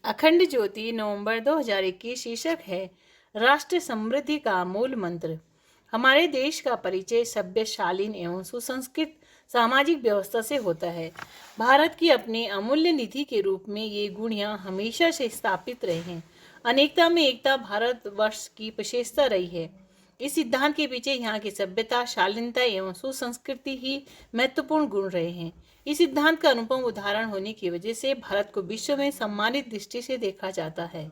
अखंड ज्योति नवंबर 2021 शीर्षक है राष्ट्र समृद्धि का मूल मंत्र। हमारे देश का परिचय सभ्य, शालीन एवं सुसंस्कृत सामाजिक व्यवस्था से होता है। भारत की अपनी अमूल्य निधि के रूप में ये गुण यहाँ हमेशा से स्थापित रहे हैं। अनेकता में एकता भारतवर्ष की विशेषता रही है। इस सिद्धांत के पीछे यहाँ की सभ्यता, शालीनता एवं सुसंस्कृति ही महत्वपूर्ण गुण रहे हैं। इस सिद्धांत का अनुपम उदाहरण होने की वजह से भारत को विश्व में सम्मानित दृष्टि से देखा जाता है।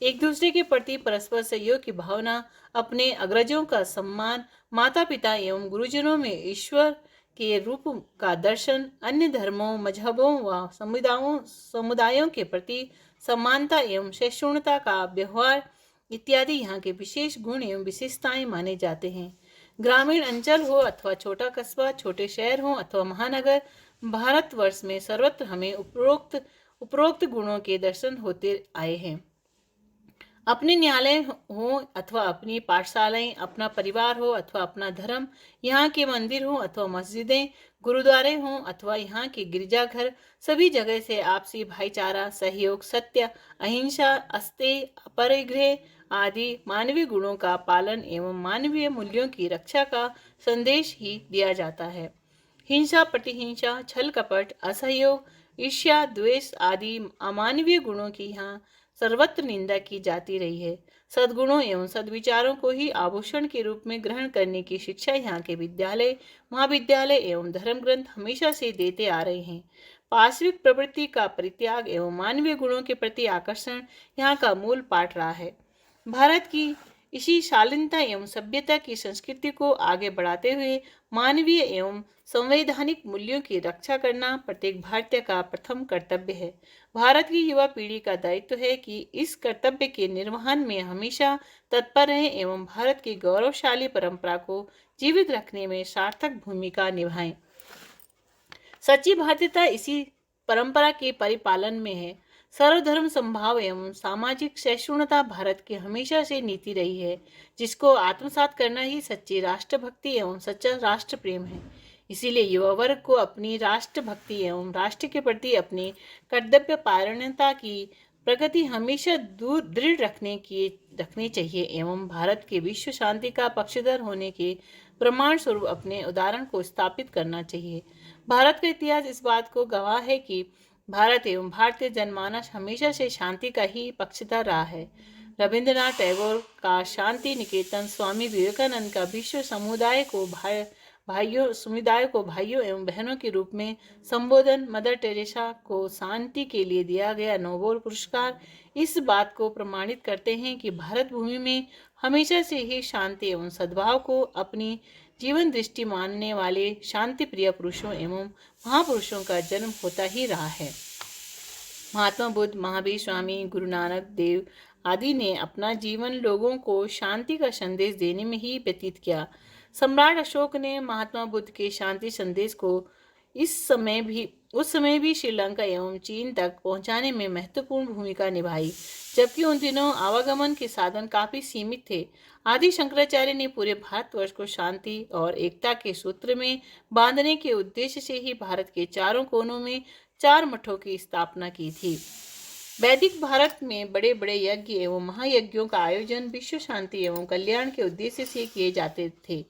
एक दूसरे के प्रति परस्पर सहयोग की भावना, अपने अग्रजों का सम्मान, माता पिता एवं गुरुजनों में ईश्वर के रूप का दर्शन, अन्य धर्मों, मजहबों व समुदायों के प्रति समानता एवं सहिष्णुता का व्यवहार इत्यादि यहाँ के विशेष गुण एवं विशेषताएं माने जाते हैं। ग्रामीण अंचल हो अथवा छोटा कस्बा, छोटे शहर हो अथवा महानगर, भारतवर्ष में सर्वत्र हमें उपरोक्त गुणों के दर्शन होते आए हैं। अपने न्यायालय हो अथवा अपनी पाठशालाएं, अपना परिवार हो अथवा अपना धर्म, यहाँ के मंदिर हो अथवा मस्जिदें, गुरुद्वारे हो अथवा यहाँ के गिरजाघर, सभी जगह से आपसी भाईचारा, सहयोग, सत्य, अहिंसा, अस्तेय, अपरिग्रह आदि मानवीय गुणों का पालन एवं मानवीय मूल्यों की रक्षा का संदेश ही दिया जाता है। हिंसा, प्रतिहिंसा, छल कपट, असहयोग, ईर्ष्या, द्वेष आदि अमानवीय गुणों की यहाँ सर्वत्र निंदा की जाती रही है। सद्गुणों एवं सद्विचारों को ही आभूषण के रूप में ग्रहण करने की शिक्षा यहाँ के विद्यालय, महाविद्यालय एवं धर्म ग्रंथ हमेशा से देते आ रहे हैं। पार्श्विक प्रवृत्ति का परित्याग एवं मानवीय गुणों के प्रति आकर्षण यहाँ का मूल पाठ रहा है। भारत की इसी शालीनता एवं सभ्यता की संस्कृति को आगे बढ़ाते हुए मानवीय एवं संवैधानिक मूल्यों की रक्षा करना प्रत्येक भारतीय का प्रथम कर्तव्य है। भारत की युवा पीढ़ी का दायित्व है कि इस कर्तव्य के निर्वहन में हमेशा तत्पर रहे एवं भारत की गौरवशाली परंपरा को जीवित रखने में सार्थक भूमिका निभाएं। सच्ची भारतीयता इसी परंपरा के परिपालन में है। सर्वधर्म संभाव एवं सामाजिक सहिष्णुता भारत की हमेशा से नीति रही है, जिसको आत्मसात करना ही सच्ची राष्ट्रभक्ति एवं सच्चा राष्ट्र प्रेम है। इसीलिए युवा वर्ग को अपनी राष्ट्रभक्ति एवं राष्ट्र के प्रति अपनी कर्तव्य पारणता की प्रगति हमेशा दृढ़ रखनी चाहिए एवं भारत के विश्व शांति का पक्षधर होने के प्रमाण स्वरूप अपने उदाहरण को स्थापित करना चाहिए। भारत का इतिहास इस बात को गवाह है कि भारत एवं भारतीय जनमानस हमेशा से शांति का ही पक्षधर रहा है। रविंद्रनाथ टैगोर का शांति निकेतन, स्वामी विवेकानंद का विश्व समुदाय को भाइयों एवं बहनों के रूप में संबोधन, मदर टेरेसा को शांति के लिए दिया गया नोबेल पुरस्कार इस बात को प्रमाणित करते हैं कि भारत भूमि में हमेशा से ही शांति एवं सद्भाव को अपनी जीवन दृष्टि मानने वाले शांति प्रिय पुरुषों एवं महापुरुषों का जन्म होता ही रहा है। महात्मा बुद्ध, महावीर स्वामी, गुरु नानक देव आदि ने अपना जीवन लोगों को शांति का संदेश देने में ही व्यतीत किया। सम्राट अशोक ने महात्मा बुद्ध के शांति संदेश को उस समय भी श्रीलंका एवं चीन तक पहुंचाने में महत्वपूर्ण भूमिका निभाई, जबकि उन दिनों आवागमन के साधन काफी सीमित थे। आदि शंकराचार्य ने पूरे भारतवर्ष को शांति और एकता के सूत्र में बांधने के उद्देश्य से ही भारत के चारों कोनों में 4 मठों की स्थापना की थी। वैदिक भारत में बड़े बड़े यज्ञ एवं महायज्ञों का आयोजन विश्व शांति एवं कल्याण के उद्देश्य से किए जाते थे।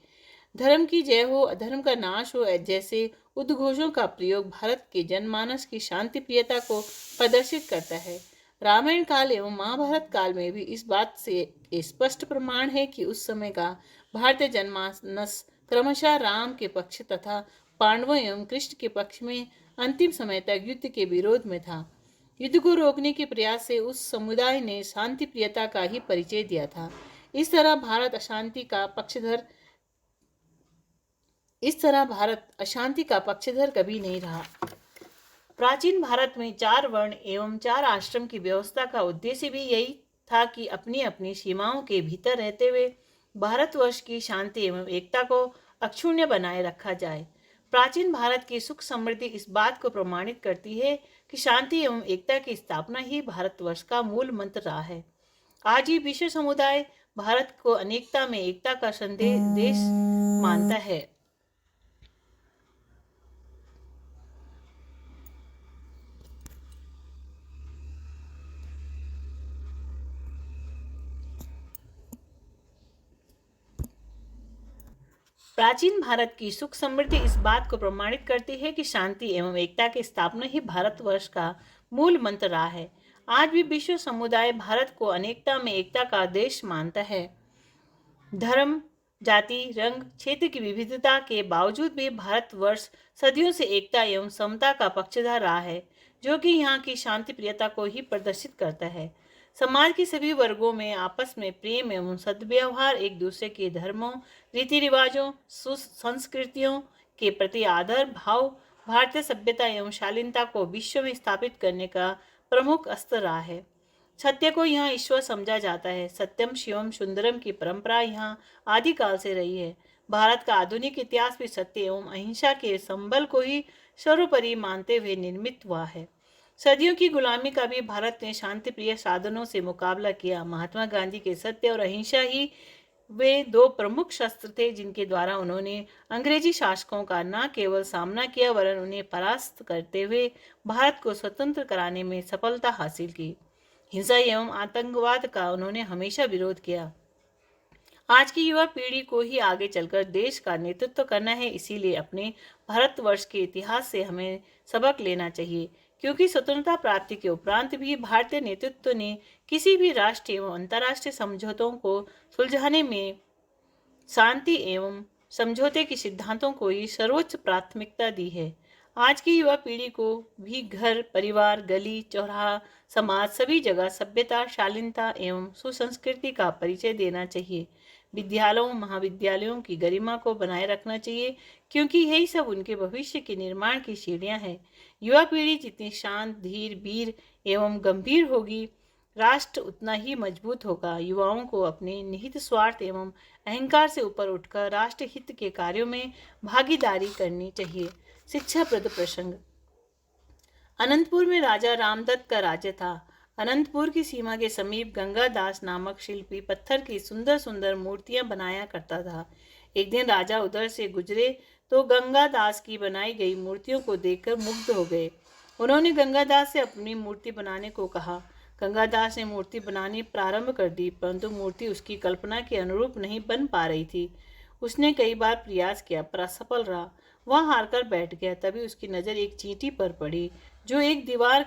धर्म की जय हो, अधर्म का नाश हो जैसे उद्घोषों का प्रयोग भारत के जनमानस की शांति प्रियता को प्रदर्शित करता है। रामायण काल एवं महाभारत काल में भी इस बात से स्पष्ट प्रमाण है कि उस समय का भारतीय जनमानस क्रमशः राम के पक्ष तथा पांडवों एवं कृष्ण के पक्ष में अंतिम समय तक युद्ध के विरोध में था। युद्ध को रोकने के प्रयास से उस समुदाय ने शांति प्रियता का ही परिचय दिया था। इस तरह भारत अशांति का पक्षधर कभी नहीं रहा। प्राचीन भारत में 4 वर्ण एवं 4 आश्रम की व्यवस्था का उद्देश्य भी यही था कि अपनी अपनी सीमाओं के भीतर रहते हुए भारतवर्ष की शांति एवं एकता को अक्षुण्य बनाए रखा जाए। प्राचीन भारत की सुख समृद्धि इस बात को प्रमाणित करती है कि शांति एवं एकता की स्थापना ही भारतवर्ष का मूल मंत्र रहा है। आज ही विश्व समुदाय भारत को अनेकता में एकता का संदेश मानता है। प्राचीन भारत की सुख समृद्धि इस बात को प्रमाणित करती है कि शांति एवं एकता की स्थापना ही भारतवर्ष का मूल मंत्र रहा है। आज भी विश्व समुदाय भारत को अनेकता में एकता का देश मानता है। धर्म, जाति, रंग, क्षेत्र की विविधता के बावजूद भी भारतवर्ष सदियों से एकता एवं समता का पक्षधर रहा है, जो कि यहाँ की शांति प्रियता को ही प्रदर्शित करता है। समाज के सभी वर्गों में आपस में प्रेम एवं सद्व्यवहार, एक दूसरे के धर्मों, रीति रिवाजों, संस्कृतियों के प्रति आदर भाव भारतीय सभ्यता एवं शालीनता को विश्व में स्थापित करने का प्रमुख अस्त्र रहा है। सत्य को यहाँ ईश्वर समझा जाता है। सत्यम शिवम सुंदरम की परंपरा यहाँ आदिकाल से रही है। भारत का आधुनिक इतिहास भी सत्य एवं अहिंसा के संबल को ही सर्वोपरि मानते हुए निर्मित हुआ है। सदियों की गुलामी का भी भारत ने शांति प्रिय साधनों से मुकाबला किया। महात्मा गांधी के सत्य और अहिंसा ही वे दो प्रमुख शस्त्र थे जिनके द्वारा उन्होंने अंग्रेजी शासकों का न केवल सामना किया वरन उन्हें परास्त करते हुए भारत को स्वतंत्र कराने में सफलता हासिल की। हिंसा एवं आतंकवाद का उन्होंने हमेशा विरोध किया। आज की युवा पीढ़ी को ही आगे चलकर देश का नेतृत्व करना है, इसीलिए अपने भारतवर्ष के इतिहास से हमें सबक लेना चाहिए, क्योंकि स्वतंत्रता प्राप्ति के उपरांत भी भारतीय नेतृत्व ने किसी भी राष्ट्रीय एवं अंतर्राष्ट्रीय समझौतों को सुलझाने में शांति एवं समझौते के सिद्धांतों को ही सर्वोच्च प्राथमिकता दी है। आज की युवा पीढ़ी को भी घर, परिवार, गली, चौराहा, समाज सभी जगह सभ्यता, शालीनता एवं सुसंस्कृति का परिचय देना चाहिए। विद्यालयों, महाविद्यालयों की गरिमा को बनाए रखना चाहिए, क्योंकि यही सब उनके भविष्य के निर्माण की सीढ़ियां हैं। युवा पीढ़ी जितनी शांत, धीर, वीर एवं गंभीर होगी, राष्ट्र उतना ही मजबूत होगा। युवाओं को अपने निहित स्वार्थ एवं अहंकार से ऊपर उठकर राष्ट्र हित के कार्यों में भागीदारी करनी चाहिए। शिक्षाप्रद प्रसंग। अनंतपुर में राजा रामदत्त का राज्य था। अनंतपुर की सीमा के समीप गंगादास नामक शिल्पी पत्थर की सुंदर सुंदर मूर्तियां बनाया करता था। एक दिन राजा उधर से गुजरे तो गंगादास की बनाई गई मूर्तियों को देखकर मुग्ध हो गए। उन्होंने गंगादास से अपनी मूर्ति बनाने को कहा। गंगादास ने मूर्ति बनानी प्रारंभ कर दी, परंतु मूर्ति उसकी कल्पना के अनुरूप नहीं बन पा रही थी। उसने कई बार प्रयास किया पर असफल रहा। वह हारकर बैठ गया। तभी उसकी नज़र एक चींटी पर पड़ी, जो एक दीवार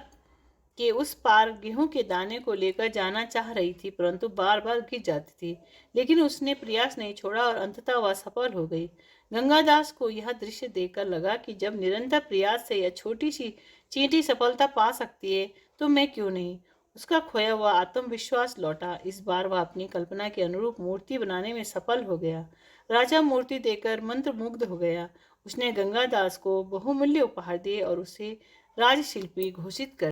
के उस पार गेहूं के दाने को लेकर जाना चाह रही थी, परंतु बार बार गिर जाती थी। लेकिन उसने प्रयास नहीं छोड़ा और अंततः वह सफल हो गई। गंगादास को यह दृश्य देखकर लगा कि जब निरंतर प्रयास से यह छोटी सी चींटी सफलता पा सकती है, तो मैं क्यों नहीं। उसका खोया हुआ आत्मविश्वास लौटा। इस बार वह अपनी कल्पना के अनुरूप मूर्ति बनाने में सफल हो गया। राजा मूर्ति देखकर मंत्रमुग्ध हो गया। उसने गंगादास को बहुमूल्य उपहार दिए और उसे राजशिल्पी घोषित कर